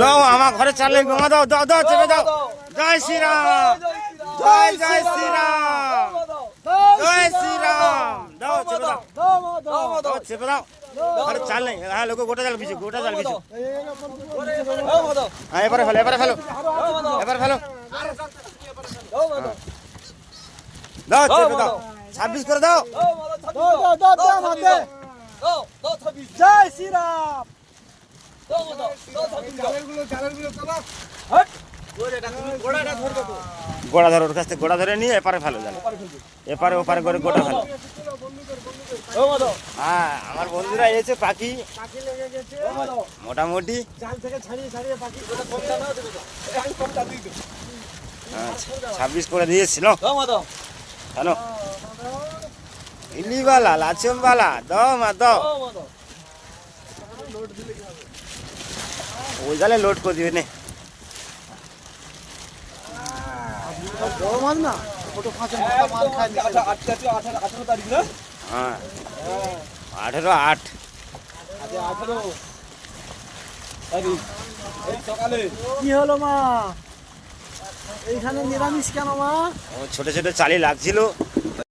দাও আমার ঘরে চালে গোমা দাও দাও দাও চেপে দাও। জয় শ্রীরাম, জয় জয় শ্রীরাম, জয় শ্রীরাম। দাও চেপে দাও, দাও চেপে দাও। ঘরে চাল নেই। হ্যাঁ লোক গোটা জাল বিছু, গোটা জাল বিছু। হ্যাঁ এবারে ফেলো, এবারে ফেলো, এবারে ফেলো। দাও চেপে দাও, 26 করে দাও। জয় শ্রীরাম। গোড়া ধরে ওর কাছ থেকে গোড়া ধরে নিয়ে এপারে ফেলো জাল। এপারে ওপারে করে গোটা ফেলো। হ্যাঁ আমার বন্ধুরা এসে পাখি মোটামুটি 26 করে দিয়েছিল। হ্যালো ইলিবালা লাচমবালা দাও মা দাও। ওই জালে লোড করে দিবে নে। বড় মাছ না, ছোট মাছ মাল খায়। 18 তারিখ না? হ্যাঁ 18/8। সকালে কি হলো মা? এইখানে নিরামিষ কেন মা? ছোট ছোট চালি লাগছিল।